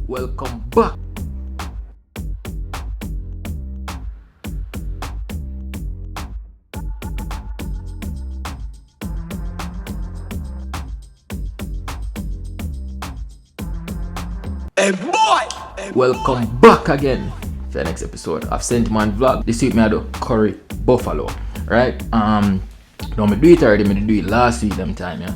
Welcome back. Hey boy! Welcome back again for the next episode of Sentiment Vlog. This week I do curry buffalo, right? No, me do it already. Me do it last week them time, yeah.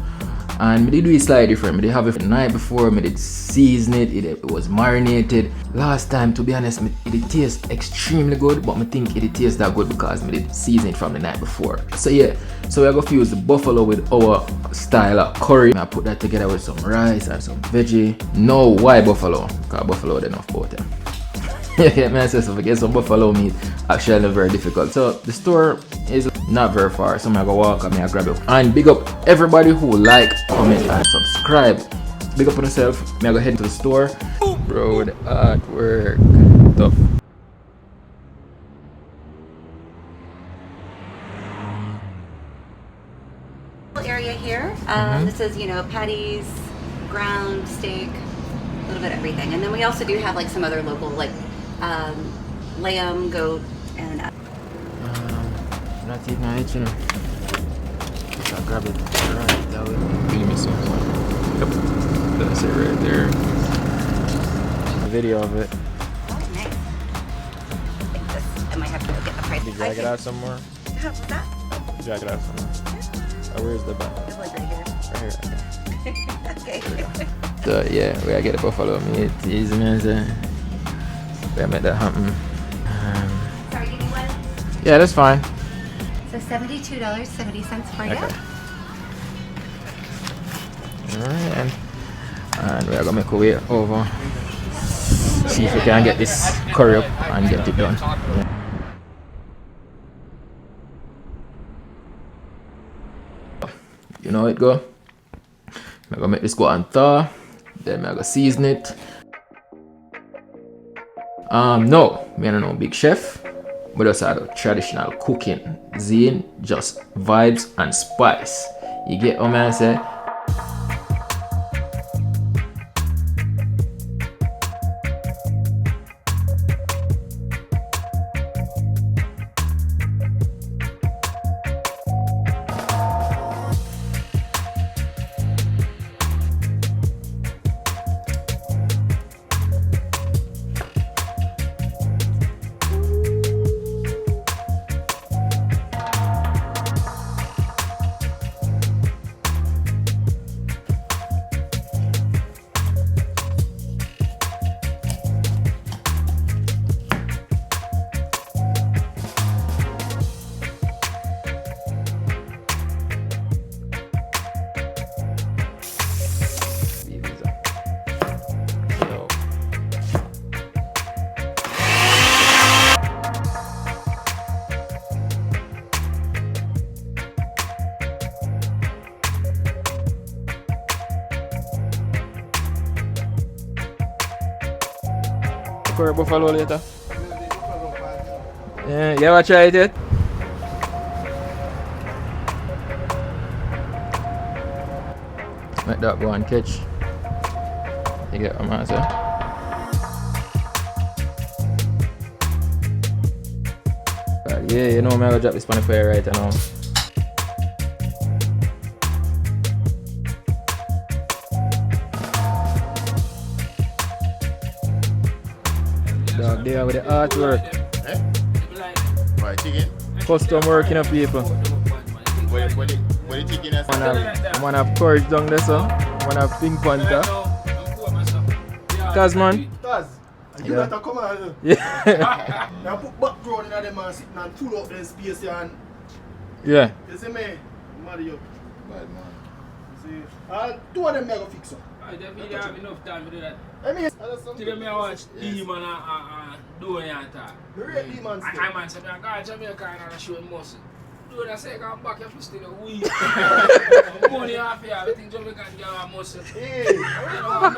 And me did do it slightly different. Me did have it the night before. Me did season it. It was marinated. Last time, to be honest, it did taste extremely good, but me think it did taste that good because me did season it from the night before. So yeah, so we're gonna use the buffalo with our style of curry. I put that together with some rice and some veggie. No, why buffalo? Because buffalo don't enough butter. Yeah, man, so if I get some buffalo meat, actually not very difficult. So the store is not very far, so I'm gonna go walk and I grab it. And big up everybody who like, comment and subscribe. Big up on yourself. Me I go head to the store. Bro, the artwork tough. Area here. This is, patties, ground steak, a little bit of everything. And then we also do have like some other local, like lamb, goat, and Not eating it, you know. I'll grab it right that way. Give me some. Yep. That's it right there. A video of it. oh, nice. I think this, I might have to go get the price. Did you drag it out some more? What's that? Drag it out some more. Oh, where's the back? It's like right here. Right here. Okay. So yeah, we gotta get the buffalo meat. Easy man, so we gotta make that happen. Sorry, give me one. Yeah, that's fine. So $72.70 for you. Okay. Alright, and we are gonna make our way over. See if we can get this curry up and get it done. Yeah. You know how it go. I'm gonna make this go and thaw. Then I'm gonna season it. No, me I don't know big chef. But just have traditional cooking. Zine, just vibes and spice. You get what I say? For buffalo later. Yeah, you ever tried it? Let that go and catch. You get what I'm saying? But yeah, you know me, I will drop this on the fire right now. Dog there with the artwork. Right, chicken. Custom work, you know, people. What the chicken is? Man have courage down there, so. Man have Pink Panther. Cause man. You Yeah. got to come on. Yeah. Now put background in them and sitting and pull up them space and Yeah. you see me? Mario. Bad man. You see? Two of them I go fix up. I definitely have enough time to do that. I mean, Today I watch Demon and doing that. the real demons. I man said, I got Jamaica and I show him muscle. Do that say, I'm back your fist in a week. Money off here, I think Jamaica can get a muscle. Hey,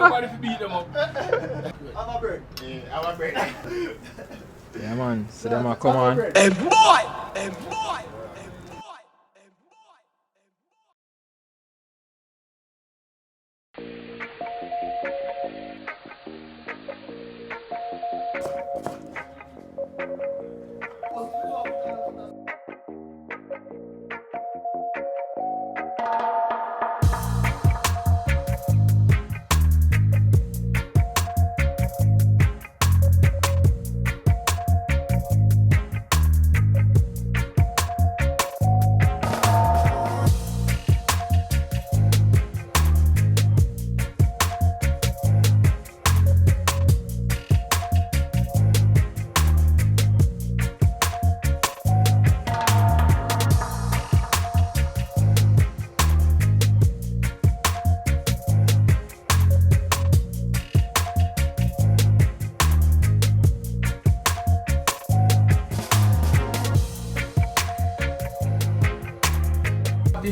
Nobody to beat them up. have a break. Yeah, have a break. Yeah man, so them a come on. Hey boy! Hey boy!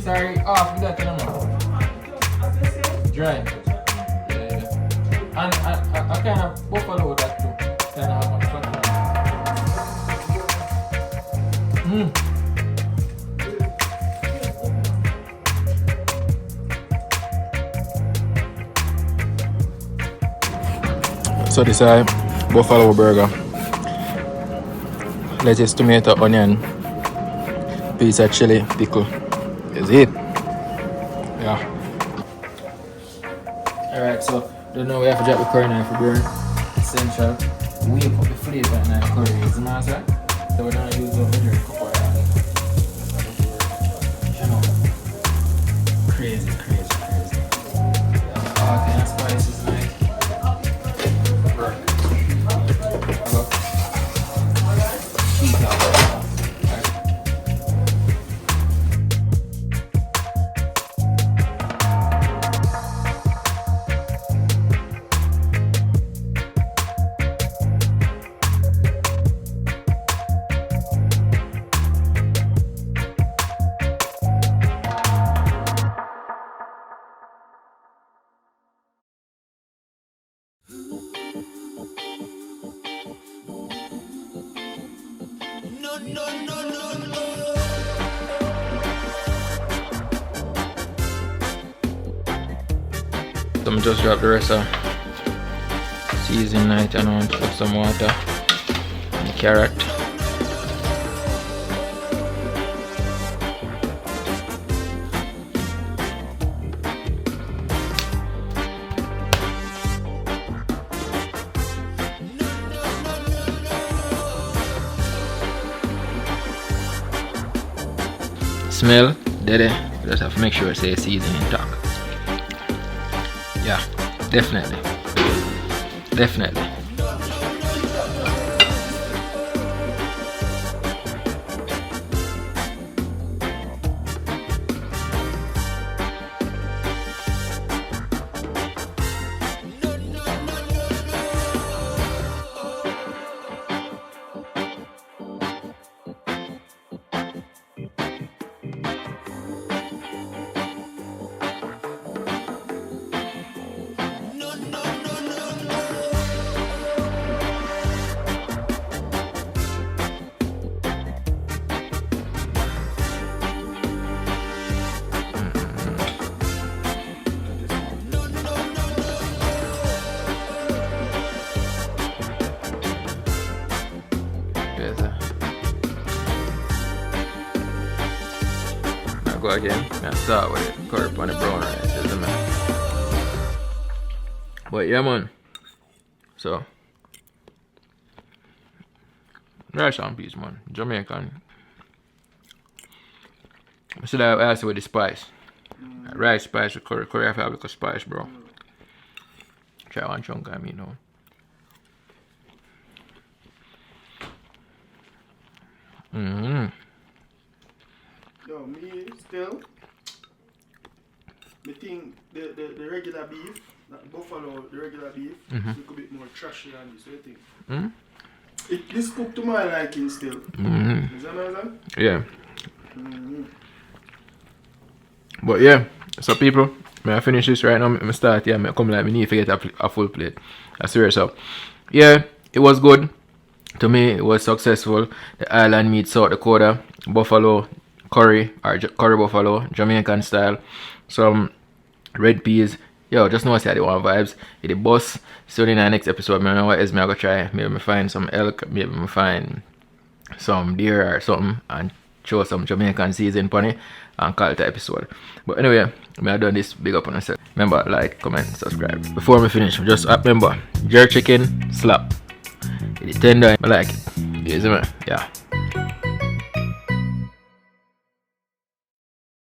piece are off with that, you know. Dry. Yeah. And I kind of buffalo with that too. Kind of have much fun. So this is buffalo burger. Lettuce, tomato, onion, piece of chili, pickle. Is it? Yeah. Alright, so don't know we have to drop the curry knife for burn. Essential. We put the flavor in the curry. Is the master? So we're gonna use the major cup of oil. You know. Crazy. All kind of spices like burn. Heat up. So I'm just drop the rest of season night and on with some water and the carrot. Smell, did it? Just have to make sure it's a seasoning talk. Yeah, definitely. Now go again. Now start with it. Curry on the brown rice, isn't it? But yeah, man. So rice and peas, man. Jamaican. So that I asked with the spice. Rice spice with curry. Curry I have like a spice, bro. Try one chunk of me now. Yo, me still. Me think the regular beef, that buffalo, the regular beef, look a bit more trashy than this. What do you think? This cooked to my liking still. Is that nice? Yeah. But yeah, so people, may I finish this right now? I start here. I come like me need to get a full plate. I swear so. Yeah, it was good. To me, it was successful. The island meat South Dakota buffalo curry or curry buffalo Jamaican style. Some red peas. Yo, just know I said the one vibes. It the boss. So in the next episode, I know what else I go try. Maybe I find some elk. Maybe I find some deer or something and show some Jamaican season pony and call it the episode. But anyway, I done this big up on myself. Remember, like, comment, subscribe. Before we finish, just remember, jerk chicken slap. It's tender. I like it. Yeah.